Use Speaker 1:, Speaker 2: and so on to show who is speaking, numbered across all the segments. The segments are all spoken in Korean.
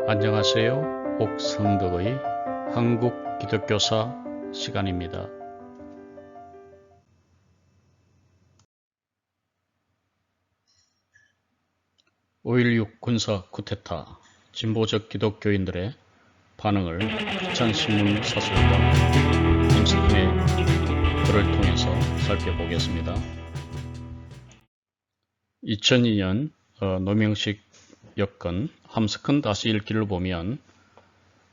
Speaker 1: 안녕하세요. 옥성덕의 한국기독교사 시간입니다. 5.16 군사 쿠데타, 진보적 기독교인들의 반응을 크리스찬신문 사설가 김석훈의 글을 통해서 살펴보겠습니다. 2002년 노명식 여건 함석헌 다시 읽기를 보면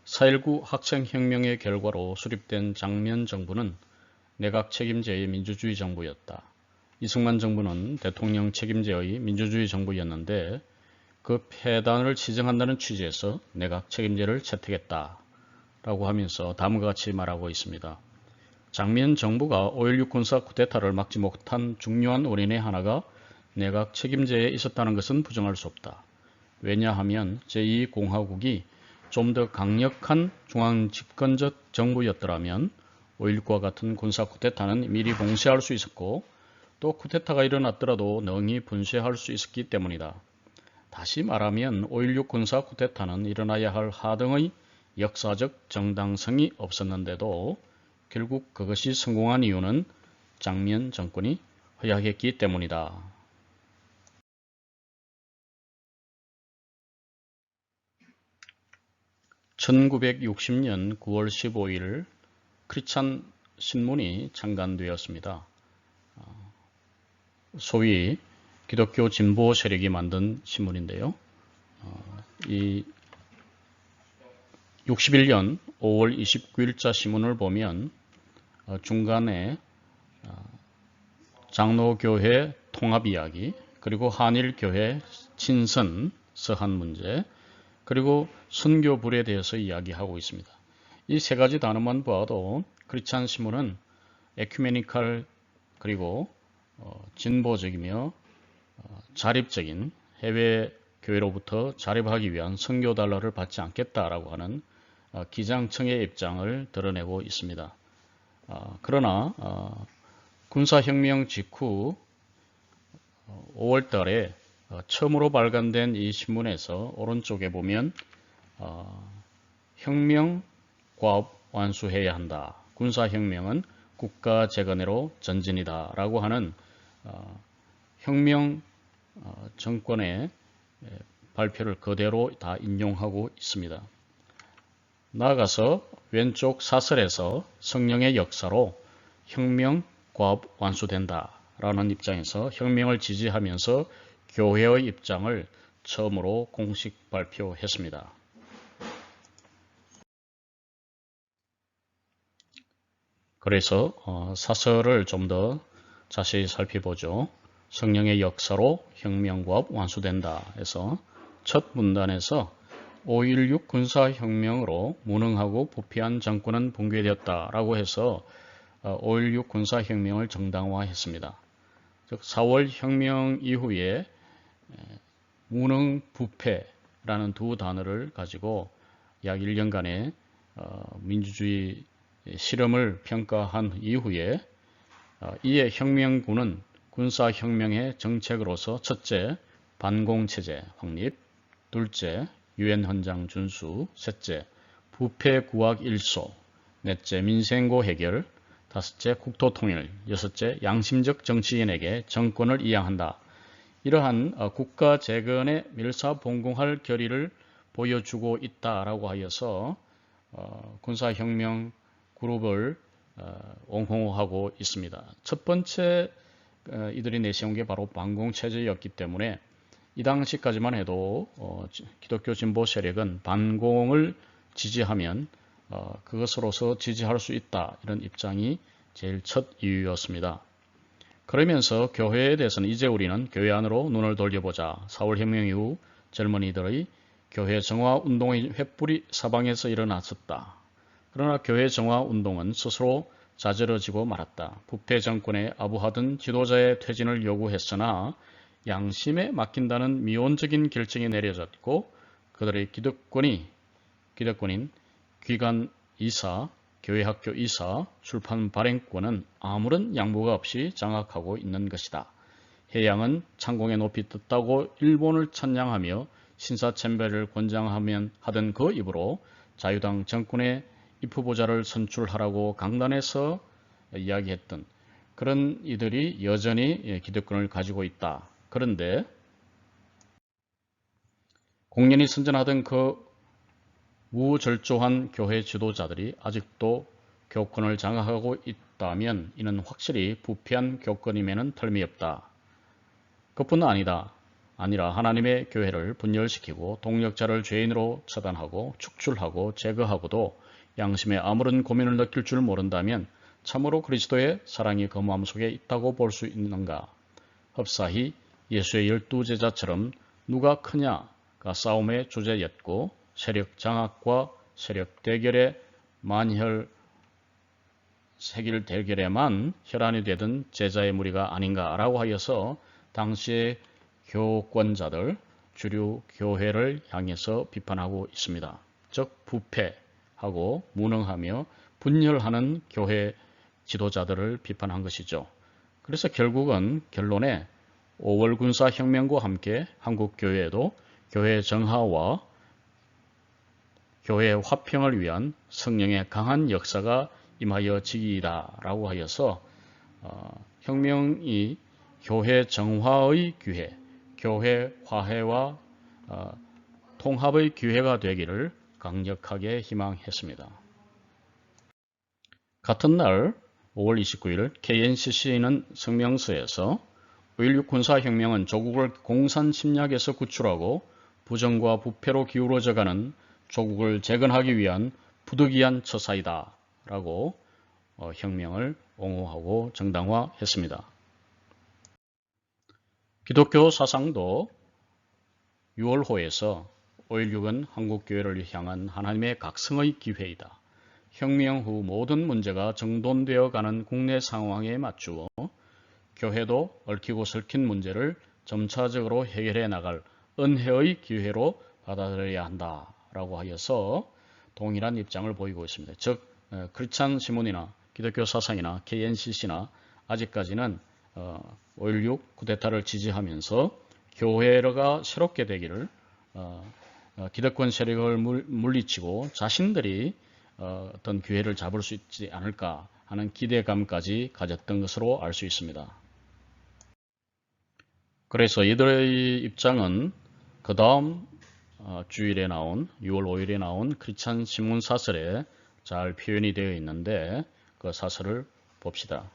Speaker 1: 4.19 학생혁명의 결과로 수립된 장면 정부는 내각 책임제의 민주주의 정부였다. 이승만 정부는 대통령 책임제의 민주주의 정부였는데 그 폐단을 시정한다는 취지에서 내각 책임제를 채택했다 라고 하면서 다음과 같이 말하고 있습니다. 장면 정부가 5.16 군사 쿠데타를 막지 못한 중요한 원인의 하나가 내각 책임제에 있었다는 것은 부정할 수 없다. 왜냐하면 제2공화국이 좀 더 강력한 중앙집권적 정부였더라면 5.16과 같은 군사 쿠데타는 미리 봉쇄할 수 있었고 또 쿠데타가 일어났더라도 능히 분쇄할 수 있었기 때문이다. 다시 말하면 5.16 군사 쿠데타는 일어나야 할 하등의 역사적 정당성이 없었는데도 결국 그것이 성공한 이유는 장면 정권이 허약했기 때문이다. (1960년 9월 15일) 크리스찬 신문이 창간되었습니다. 소위 기독교 진보 세력이 만든 신문인데요. 이 61년 5월 29일자 신문을 보면 중간에 장로교회 통합 이야기, 그리고 한일교회 친선 서한 문제, 그리고 선교불에 대해서 이야기하고 있습니다. 이 세 가지 단어만 봐도 크리스찬 신문은 에큐메니칼 그리고 진보적이며 자립적인 해외 교회로부터 자립하기 위한 선교 달러를 받지 않겠다라고 하는 기장청의 입장을 드러내고 있습니다. 그러나 군사혁명 직후 5월 달에 처음으로 발간된 이 신문에서 오른쪽에 보면 혁명 과업 완수해야 한다. 군사혁명은 국가 재건으로 전진이다 라고 하는 혁명 정권의 발표를 그대로 다 인용하고 있습니다. 나아가서 왼쪽 사설에서 성령의 역사로 혁명 과업 완수된다 라는 입장에서 혁명을 지지하면서 교회의 입장을 처음으로 공식 발표했습니다. 그래서 사설을 좀 더 자세히 살펴보죠. 성령의 역사로 혁명과업 완수된다 해서 첫 문단에서 5.16 군사혁명으로 무능하고 부패한 정권은 붕괴되었다 라고 해서 5.16 군사혁명을 정당화했습니다. 즉 4월 혁명 이후에 무능, 부패라는 두 단어를 가지고 약 1년간의 민주주의 실험을 평가한 이후에 이에 혁명군은 군사혁명의 정책으로서 첫째, 반공체제 확립, 둘째, 유엔 헌장 준수, 셋째, 부패구악 일소, 넷째, 민생고 해결, 다섯째, 국토통일, 여섯째, 양심적 정치인에게 정권을 이양한다. 이러한 국가 재건에 밀사봉공할 결의를 보여주고 있다라고 하여서 군사혁명 그룹을 옹호하고 있습니다. 첫 번째 이들이 내세운 게 바로 반공체제였기 때문에 이 당시까지만 해도 기독교 진보 세력은 반공을 지지하면 그것으로서 지지할 수 있다 이런 입장이 제일 첫 이유였습니다. 그러면서 교회에 대해서는 이제 우리는 교회 안으로 눈을 돌려보자. 4월 혁명 이후 젊은이들의 교회 정화 운동의 횃불이 사방에서 일어났었다. 그러나 교회 정화 운동은 스스로 자저러지고 말았다. 부패 정권에 아부하던 지도자의 퇴진을 요구했으나 양심에 맡긴다는 미온적인 결정이 내려졌고 그들의 기득권인 기관 이사, 교회학교 이사, 출판 발행권은 아무런 양보가 없이 장악하고 있는 것이다. 해양은 창공의 높이 떴다고 일본을 찬양하며 신사참배를 권장하면 하던 그 입으로 자유당 정권의 입후보자를 선출하라고 강단에서 이야기했던 그런 이들이 여전히 기득권을 가지고 있다. 그런데 공연히 선전하던 그 무절조한 교회 지도자들이 아직도 교권을 장악하고 있다면 이는 확실히 부패한 교권임에는 틀림없다. 그뿐 아니라 하나님의 교회를 분열시키고 동력자를 죄인으로 처단하고 축출하고 제거하고도 양심에 아무런 고민을 느낄 줄 모른다면 참으로 그리스도의 사랑이 그 마음속에 있다고 볼 수 있는가? 흡사히 예수의 12제자처럼 누가 크냐가 싸움의 주제였고 세력 장악과 세력 대결의 세길 대결에만 혈안이 되던 제자의 무리가 아닌가라고 하여서 당시의 교권자들, 주류 교회를 향해서 비판하고 있습니다. 즉 부패하고 무능하며 분열하는 교회 지도자들을 비판한 것이죠. 그래서 결국은 결론에 5월 군사혁명과 함께 한국교회에도 교회 정화와 교회 화평을 위한 성령의 강한 역사가 임하여지이다라고 하여서 혁명이 교회 정화의 기회, 교회 화해와 통합의 기회가 되기를 강력하게 희망했습니다. 같은 날 5월 29일 KNCC는 성명서에서 5.16 군사혁명은 조국을 공산침략에서 구출하고 부정과 부패로 기울어져가는 조국을 재건하기 위한 부득이한 처사이다 라고 혁명을 옹호하고 정당화했습니다. 기독교 사상도 6월호에서 5.16은 한국교회를 향한 하나님의 각성의 기회이다. 혁명 후 모든 문제가 정돈되어 가는 국내 상황에 맞추어 교회도 얽히고 설킨 문제를 점차적으로 해결해 나갈 은혜의 기회로 받아들여야 한다라고 하여서 동일한 입장을 보이고 있습니다. 즉 크리스찬 시몬이나 기독교 사상이나 KNCC나 아직까지는 5.16 쿠데타를 지지하면서 교회가 새롭게 되기를 기득권 세력을 물리치고 자신들이 어떤 기회를 잡을 수 있지 않을까 하는 기대감까지 가졌던 것으로 알 수 있습니다. 그래서 이들의 입장은 그 다음 주일에 나온 6월 5일에 나온 크리스찬 신문 사설에 잘 표현이 되어 있는데 그 사설을 봅시다.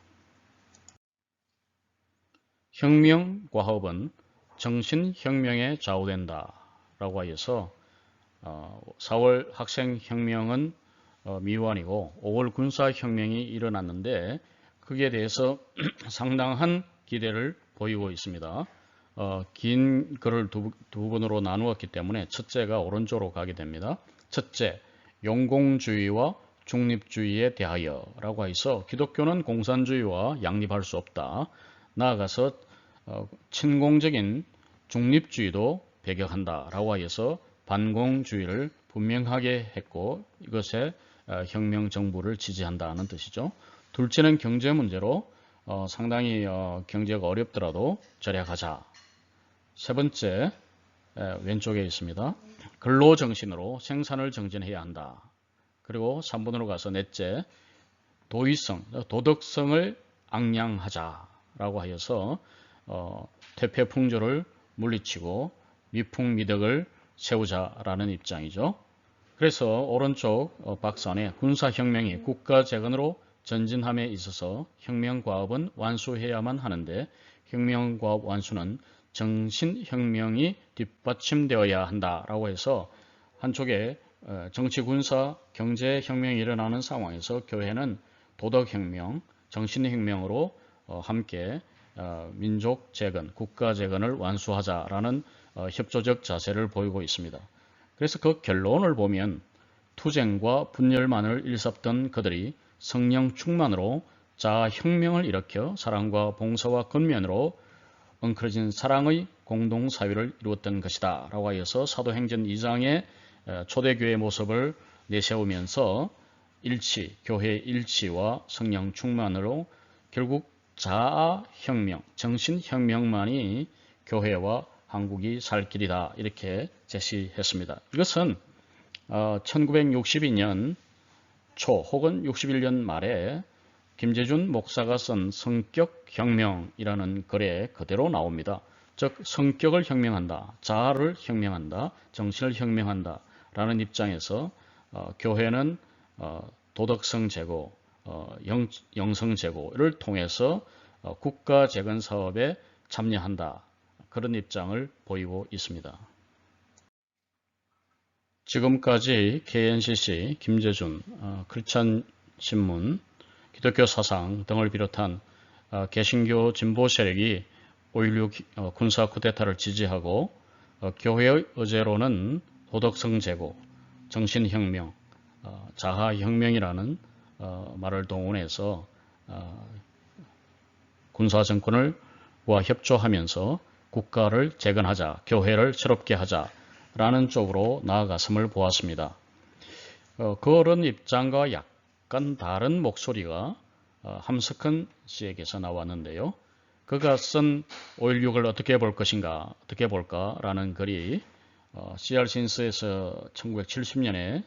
Speaker 1: 혁명과업은 정신혁명에 좌우된다 라고 하여서 4월 학생혁명은 미완이고 5월 군사혁명이 일어났는데 거기에 대해서 상당한 기대를 보이고 있습니다. 긴 글을 두 번으로 나누었기 때문에 첫째가 오른쪽으로 가게 됩니다. 첫째, 용공주의와 중립주의에 대하여 라고 해서 기독교는 공산주의와 양립할 수 없다. 나아가서 친공적인 중립주의도 배격한다 라고 하여서 반공주의를 분명하게 했고 이것에 혁명정부를 지지한다는 뜻이죠. 둘째는 경제 문제로 상당히 경제가 어렵더라도 절약하자. 세 번째 왼쪽에 있습니다. 근로정신으로 생산을 정진해야 한다. 그리고 3번으로 가서 넷째 도의성, 도덕성을 앙양하자라고 하여서 퇴폐풍조를 물리치고 미풍미덕을 세우자라는 입장이죠. 그래서 오른쪽 박스 안에 군사혁명이 국가재건으로 전진함에 있어서 혁명과업은 완수해야만 하는데 혁명과업 완수는 정신혁명이 뒷받침되어야 한다라고 해서 한쪽에 정치, 군사, 경제혁명이 일어나는 상황에서 교회는 도덕혁명, 정신혁명으로 함께 민족 재건, 국가 재건을 완수하자라는 협조적 자세를 보이고 있습니다. 그래서 그 결론을 보면 투쟁과 분열만을 일삼던 그들이 성령 충만으로 자아 혁명을 일으켜 사랑과 봉사와 근면으로 엉클어진 사랑의 공동사회를 이루었던 것이다 라고 하여서 사도행전 2장의 초대교회 모습을 내세우면서 교회의 일치와 성령 충만으로 결국 자아혁명, 정신혁명만이 교회와 한국이 살 길이다 이렇게 제시했습니다. 이것은 1962년 초 혹은 61년 말에 김재준 목사가 쓴 성격혁명이라는 글에 그대로 나옵니다. 즉 성격을 혁명한다, 자아를 혁명한다, 정신을 혁명한다 라는 입장에서 교회는 도덕성 제고, 영성 제고를 통해서 국가 재건 사업에 참여한다. 그런 입장을 보이고 있습니다. 지금까지 KNCC, 김재준, 크리스찬 신문, 기독교 사상 등을 비롯한 개신교 진보 세력이 5.16 군사 쿠데타를 지지하고 교회의 의제로는 도덕성 제고, 정신혁명, 자아혁명이라는 말을 동원해서 군사정권과 협조하면서 국가를 재건하자, 교회를 새롭게 하자라는 쪽으로 나아갔음을 보았습니다. 그런 입장과 약간 다른 목소리가 함석헌 씨에게서 나왔는데요. 그가 쓴 5.16을 어떻게 볼 것인가, 어떻게 볼까라는 글이 CR신스에서 1970년에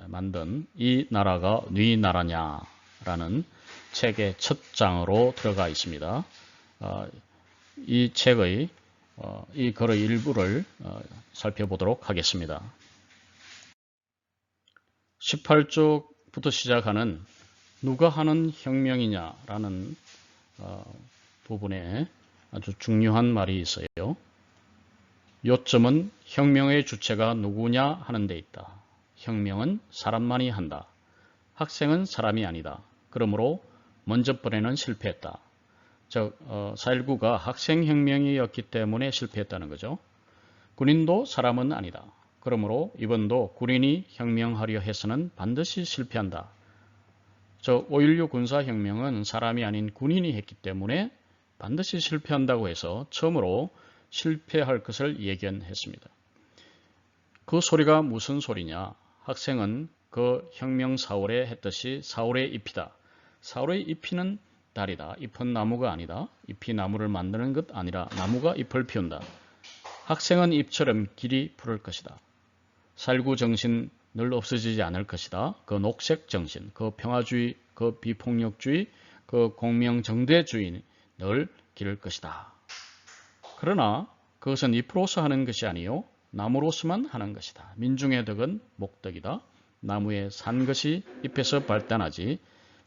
Speaker 1: 만든 이 나라가 네 나라냐라는 책의 첫 장으로 들어가 있습니다. 이 책의 이 글의 일부를 살펴보도록 하겠습니다. 18쪽부터 시작하는 누가 하는 혁명이냐라는 부분에 아주 중요한 말이 있어요. 요점은 혁명의 주체가 누구냐 하는 데 있다. 혁명은 사람만이 한다. 학생은 사람이 아니다. 그러므로 먼저 번에는 실패했다. 즉 4.19가 학생혁명이었기 때문에 실패했다는 거죠. 군인도 사람은 아니다. 그러므로 이번도 군인이 혁명하려 해서는 반드시 실패한다. 5.16 군사혁명은 사람이 아닌 군인이 했기 때문에 반드시 실패한다고 해서 처음으로 실패할 것을 예견했습니다. 그 소리가 무슨 소리냐? 학생은 그 혁명 사월에 했듯이 사월의 잎이다. 사월의 잎이는 달이다. 잎은 나무가 아니다. 잎이 나무를 만드는 것 아니라 나무가 잎을 피운다. 학생은 잎처럼 길이 푸를 것이다. 4.19 정신 늘 없어지지 않을 것이다. 그 녹색 정신, 그 평화주의, 그 비폭력주의, 그 공명정대주의 늘 기를 것이다. 그러나 그것은 잎으로서 하는 것이 아니요 나무로서만 하는 것이다. 민중의 덕은 목덕이다. 나무에 산 것이 잎에서 발단하지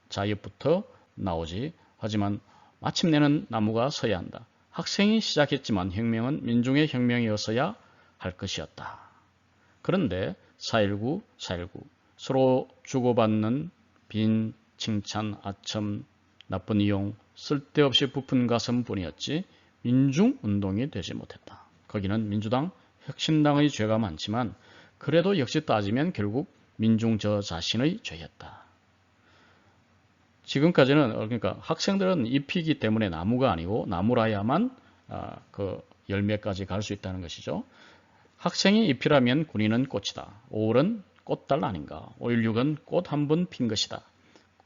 Speaker 1: 자잎부터 나오지. 하지만 마침내는 나무가 서야 한다. 학생이 시작했지만 혁명은 민중의 혁명이었어야 할 것이었다. 그런데 4.19 서로 주고받는 빈 칭찬, 아첨, 나쁜 이용, 쓸데없이 부푼 가슴뿐이었지 민중운동이 되지 못했다. 거기는 민주당, 혁신당의 죄가 많지만 그래도 역시 따지면 결국 민중 저 자신의 죄였다. 지금까지는 그러니까 학생들은 잎이기 때문에 나무가 아니고 나무라야만 그 열매까지 갈 수 있다는 것이죠. 학생이 잎이라면 군인은 꽃이다. 5월은 꽃달 아닌가. 5.16은 꽃 한 번 핀 것이다.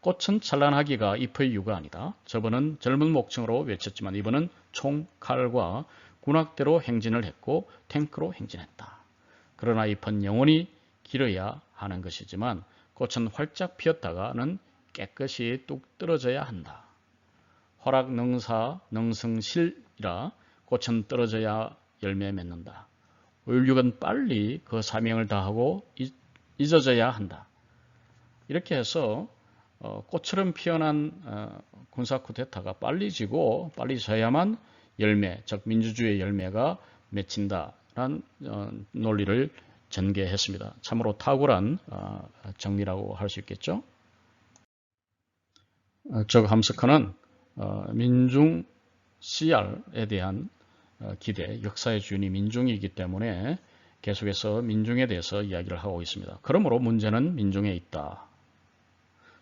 Speaker 1: 꽃은 찬란하기가 잎의 이유가 아니다. 저번은 젊은 목청으로 외쳤지만 이번은 총, 칼과 군악대로 행진을 했고 탱크로 행진했다. 그러나 잎은 영원히 길어야 하는 것이지만 꽃은 활짝 피었다가는 깨끗이 뚝 떨어져야 한다. 화락능사능성실이라 꽃은 떨어져야 열매 맺는다. 5.16은 빨리 그 사명을 다하고 잊어져야 한다. 이렇게 해서 꽃처럼 피어난 군사 쿠데타가 빨리 지고 빨리 져야만 열매, 즉 민주주의의 열매가 맺힌다라는 논리를 전개했습니다. 참으로 탁월한 정리라고 할 수 있겠죠. 즉 함석헌은 민중 CR에 대한 기대, 역사의 주인이 민중이기 때문에 계속해서 민중에 대해서 이야기를 하고 있습니다. 그러므로 문제는 민중에 있다.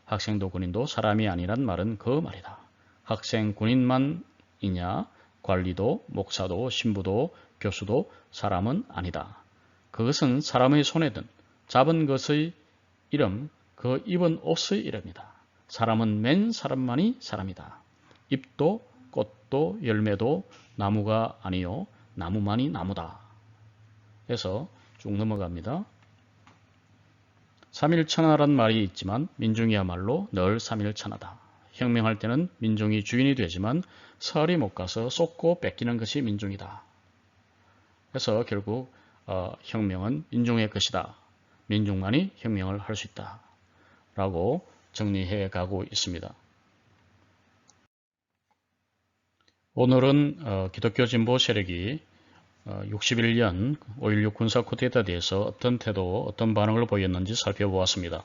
Speaker 1: 학생도 군인도 사람이 아니란 말은 그 말이다. 학생 군인만이냐? 관리도, 목사도, 신부도, 교수도 사람은 아니다. 그것은 사람의 손에 든 잡은 것의 이름, 그 입은 옷의 이름이다. 사람은 맨 사람만이 사람이다. 잎도 꽃도 열매도 나무가 아니요 나무만이 나무다 해서 쭉 넘어갑니다. 삼일천하란 말이 있지만 민중이야말로 늘 삼일천하다. 혁명할 때는 민중이 주인이 되지만 서리 못 가서 쏟고 뺏기는 것이 민중이다. 그래서 결국 혁명은 민중의 것이다. 민중만이 혁명을 할 수 있다. 라고 정리해 가고 있습니다. 오늘은 기독교 진보 세력이 61년 5.16 군사 쿠데타에 대해서 어떤 태도, 어떤 반응을 보였는지 살펴보았습니다.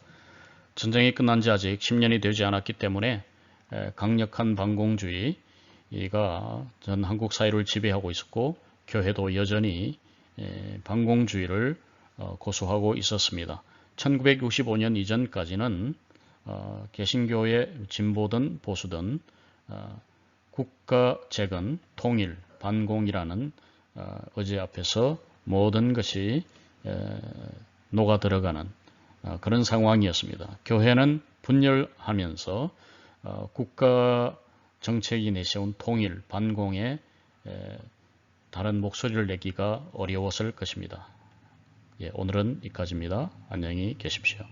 Speaker 1: 전쟁이 끝난 지 아직 10년이 되지 않았기 때문에 강력한 반공주의가 전 한국 사회를 지배하고 있었고 교회도 여전히 반공주의를 고수하고 있었습니다. 1965년 이전까지는 개신교의 진보든 보수든 국가 재건, 통일, 반공이라는 의제 앞에서 모든 것이 녹아 들어가는 그런 상황이었습니다. 교회는 분열하면서 국가 정책이 내세운 통일, 반공에 다른 목소리를 내기가 어려웠을 것입니다. 오늘은 여기까지입니다. 안녕히 계십시오.